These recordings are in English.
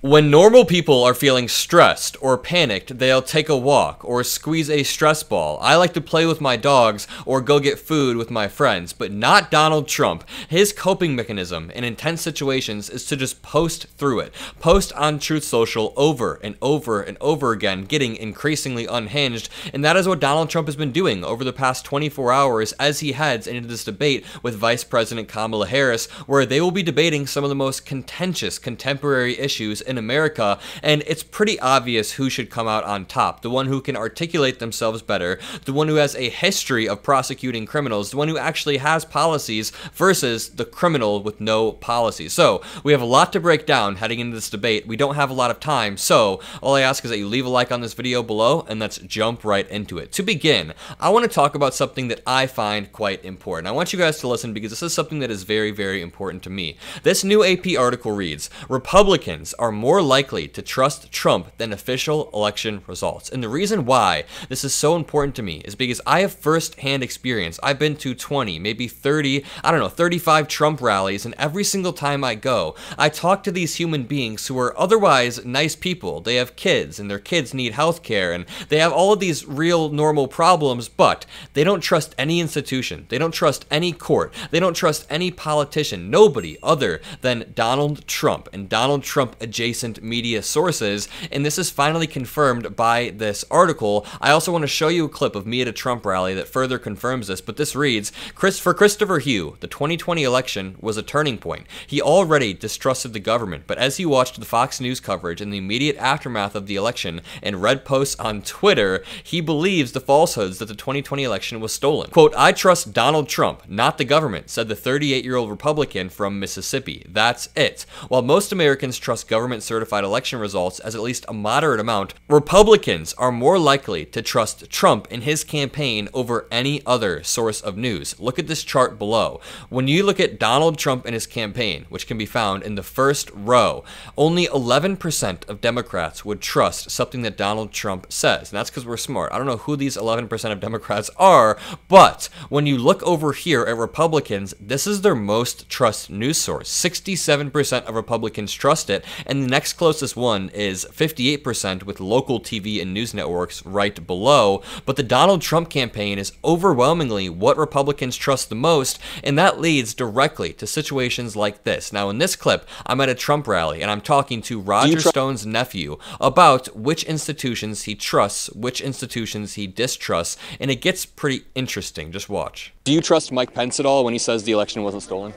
When normal people are feeling stressed or panicked, they'll take a walk or squeeze a stress ball. I like to play with my dogs or go get food with my friends, but not Donald Trump. His coping mechanism in intense situations is to just post through it. Post on Truth Social over and over and over again, getting increasingly unhinged, and that is what Donald Trump has been doing over the past 24 hours as he heads into this debate with Vice President Kamala Harris, where they will be debating some of the most contentious contemporary issues in America, and it's pretty obvious who should come out on top. The one who can articulate themselves better, the one who has a history of prosecuting criminals, the one who actually has policies versus the criminal with no policies. So we have a lot to break down heading into this debate. We don't have a lot of time, so all I ask is that you leave a like on this video below, and let's jump right into it. To begin, I want to talk about something that I find quite important. I want you guys to listen because this is something that is very, very important to me. This new AP article reads, Republicans are more likely to trust Trump than official election results. And the reason why this is so important to me is because I have first-hand experience. I've been to 20, maybe 30, 35 Trump rallies, and every single time I go, I talk to these human beings who are otherwise nice people. They have kids, and their kids need health care, and they have all of these real normal problems, but they don't trust any institution. They don't trust any court. They don't trust any politician, nobody other than Donald Trump and Donald Trump adjacent media sources, and this is finally confirmed by this article. I also want to show you a clip of me at a Trump rally that further confirms this, but this reads, for Christopher Hugh, the 2020 election was a turning point. He already distrusted the government, but as he watched the Fox News coverage in the immediate aftermath of the election and read posts on Twitter, he believes the falsehoods that the 2020 election was stolen. Quote, I trust Donald Trump, not the government, said the 38-year-old Republican from Mississippi. That's it. While most Americans trust government certified election results as at least a moderate amount, Republicans are more likely to trust Trump in his campaign over any other source of news. Look at this chart below. When you look at Donald Trump and his campaign, which can be found in the first row, only 11% of Democrats would trust something that Donald Trump says. And that's because we're smart. I don't know who these 11% of Democrats are, but when you look over here at Republicans, this is their most trusted news source. 67% of Republicans trust it, and the next closest one is 58% with local TV and news networks right below. But the Donald Trump campaign is overwhelmingly what Republicans trust the most, and that leads directly to situations like this. Now, in this clip, I'm at a Trump rally, and I'm talking to Roger Stone's nephew about which institutions he trusts, which institutions he distrusts, and it gets pretty interesting. Just watch. Do you trust Mike Pence at all when he says the election wasn't stolen?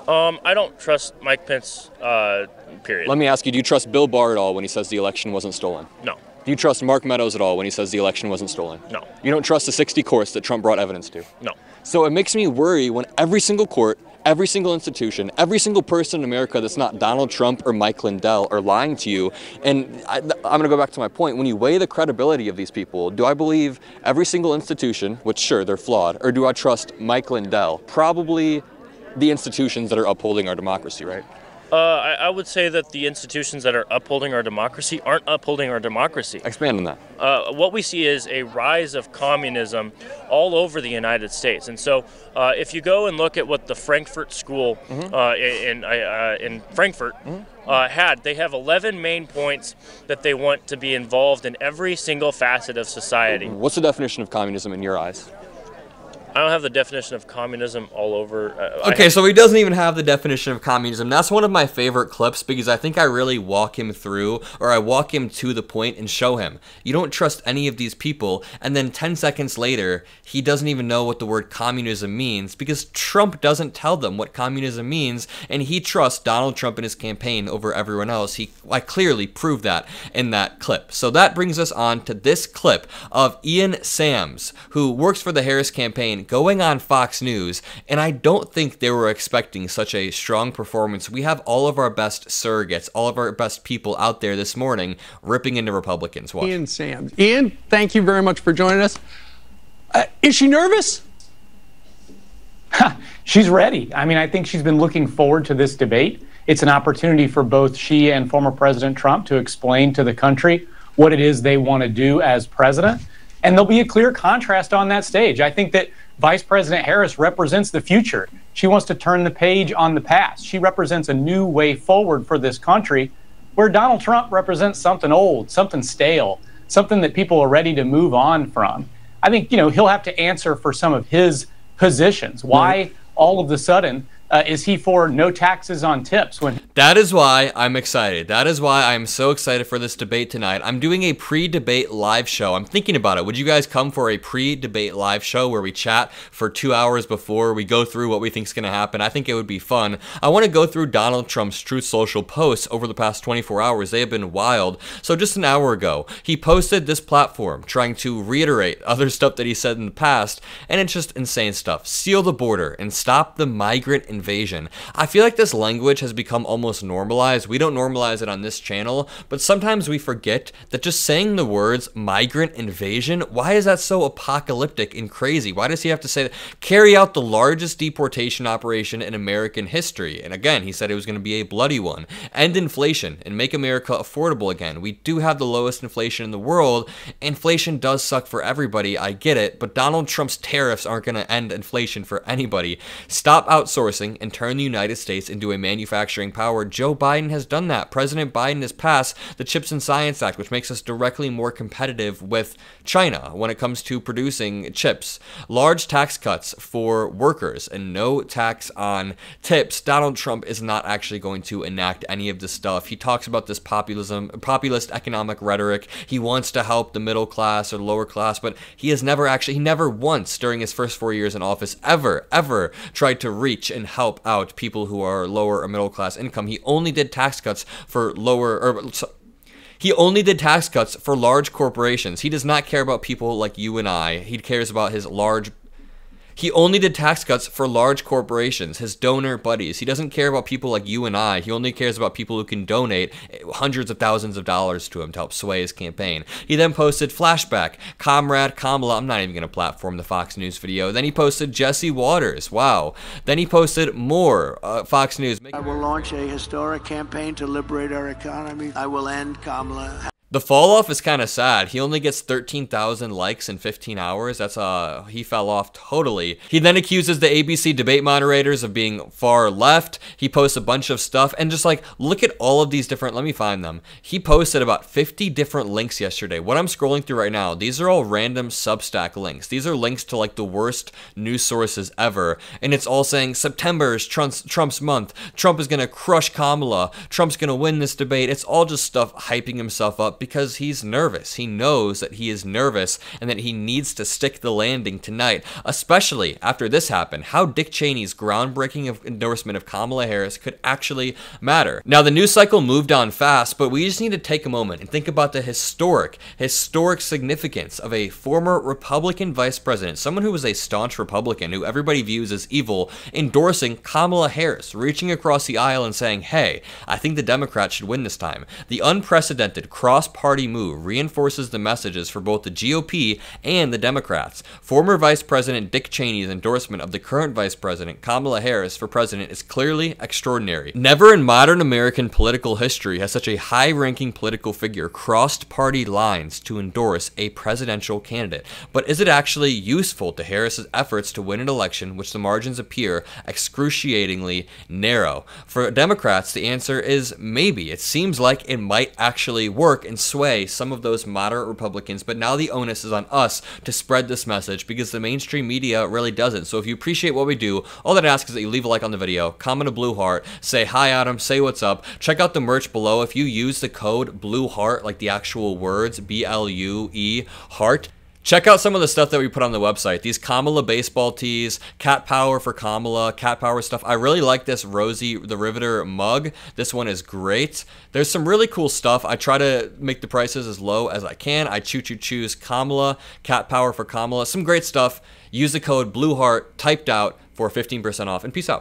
I don't trust Mike Pence, period. Let me ask you, do you trust Bill Barr at all when he says the election wasn't stolen? No. Do you trust Mark Meadows at all when he says the election wasn't stolen? No. You don't trust the 60 courts that Trump brought evidence to? No. So it makes me worry when every single court, every single institution, every single person in America that's not Donald Trump or Mike Lindell are lying to you. And I'm going to go back to my point. When you weigh the credibility of these people, do I believe every single institution, which sure, they're flawed, or do I trust Mike Lindell? Probably the institutions that are upholding our democracy, right? I would say that the institutions that are upholding our democracy aren't upholding our democracy. Expand on that. What we see is a rise of communism all over the United States. And so if you go and look at what the Frankfurt School in Frankfurt had, they have 11 main points that they want to be involved in every single facet of society. What's the definition of communism in your eyes? I don't have the definition of communism all over. Okay, so he doesn't even have the definition of communism. That's one of my favorite clips because I think I really walk him through, or I walk him to the point and show him. You don't trust any of these people, and then 10 seconds later, he doesn't even know what the word communism means because Trump doesn't tell them what communism means, and he trusts Donald Trump and his campaign over everyone else. I clearly proved that in that clip. So that brings us on to this clip of Ian Sams, who works for the Harris campaign, going on Fox News, and I don't think they were expecting such a strong performance. We have all of our best surrogates, all of our best people out there this morning ripping into Republicans. Watch. Ian Sams. Ian, thank you very much for joining us. Is she nervous? She's ready. I mean, I think she's been looking forward to this debate. It's an opportunity for both she and former President Trump to explain to the country what it is they want to do as president. And there'll be a clear contrast on that stage. I think that Vice President Harris represents the future. She wants to turn the page on the past. She represents a new way forward for this country. where Donald Trump represents something old, something stale, something that people are ready to move on from. I think, he'll have to answer for some of his positions. Why all of a sudden is he for no taxes on tips? That is why I'm excited. That is why I'm so excited for this debate tonight. I'm doing a pre-debate live show. I'm thinking about it. Would you guys come for a pre-debate live show where we chat for 2 hours before we go through what we think is going to happen? I think it would be fun. I want to go through Donald Trump's Truth Social posts over the past 24 hours. They have been wild. So just an hour ago, he posted this platform trying to reiterate other stuff that he said in the past, and it's just insane stuff. Seal the border and stop the migrant invasion. I feel like this language has become almost normalized. We don't normalize it on this channel, but sometimes we forget that just saying the words migrant invasion, why is that so apocalyptic and crazy? Why does he have to say that? Carry out the largest deportation operation in American history. And again, he said it was going to be a bloody one. End inflation and make America affordable again. We do have the lowest inflation in the world. Inflation does suck for everybody. I get it, but Donald Trump's tariffs aren't going to end inflation for anybody. Stop outsourcing and turn the United States into a manufacturing power. Joe Biden has done that. President Biden has passed the Chips and Science Act, which makes us directly more competitive with China when it comes to producing chips. Large tax cuts for workers and no tax on tips. Donald Trump is not actually going to enact any of this stuff. He talks about this populist economic rhetoric. He wants to help the middle class or lower class, but he never once during his first 4 years in office ever tried to reach and help out people who are lower or middle class income. He only did tax cuts for he only did tax cuts for large corporations. He does not care about people like you and I. He cares about He only did tax cuts for large corporations, his donor buddies. He doesn't care about people like you and I. He only cares about people who can donate hundreds of thousands of dollars to him to help sway his campaign. He then posted flashback, Comrade Kamala. I'm not even going to platform the Fox News video. Then he posted Jesse Waters. Wow. Then he posted more Fox News. I will launch a historic campaign to liberate our economy. I will end Kamala. The fall off is kind of sad. He only gets 13,000 likes in 15 hours. He fell off totally. He then accuses the ABC debate moderators of being far left. He posts a bunch of stuff and just like, look at all of these different, let me find them. He posted about 50 different links yesterday. What I'm scrolling through right now, these are all random Substack links. These are links to like the worst news sources ever. And it's all saying September is Trump's month. Trump is going to crush Kamala. Trump's going to win this debate. It's all just stuff hyping himself up because he's nervous. He knows that he is nervous and that he needs to stick the landing tonight, especially after this happened. How Dick Cheney's groundbreaking endorsement of Kamala Harris could actually matter. Now, the news cycle moved on fast, but we just need to take a moment and think about the historic significance of a former Republican vice president, someone who was a staunch Republican who everybody views as evil, endorsing Kamala Harris, reaching across the aisle and saying, hey, I think the Democrats should win this time. The unprecedented cross-party move reinforces the messages for both the GOP and the Democrats. Former Vice President Dick Cheney's endorsement of the current Vice President Kamala Harris for president is clearly extraordinary. Never in modern American political history has such a high-ranking political figure crossed party lines to endorse a presidential candidate. But is it actually useful to Harris's efforts to win an election which the margins appear excruciatingly narrow? For Democrats, the answer is maybe. It seems like it might actually work and sway some of those moderate Republicans, but now the onus is on us to spread this message because the mainstream media really doesn't. So if you appreciate what we do, all that I ask is that you leave a like on the video, comment a blue heart, say hi Adam, say what's up, check out the merch below. If you use the code blue heart, like the actual words, BLUE heart, check out some of the stuff that we put on the website. These Kamala baseball tees, Cat Power for Kamala, Cat Power stuff. I really like this Rosie the Riveter mug. This one is great. There's some really cool stuff. I try to make the prices as low as I can. I choose Kamala, Cat Power for Kamala. Some great stuff. Use the code BLUEHEART typed out for 15% off, and peace out.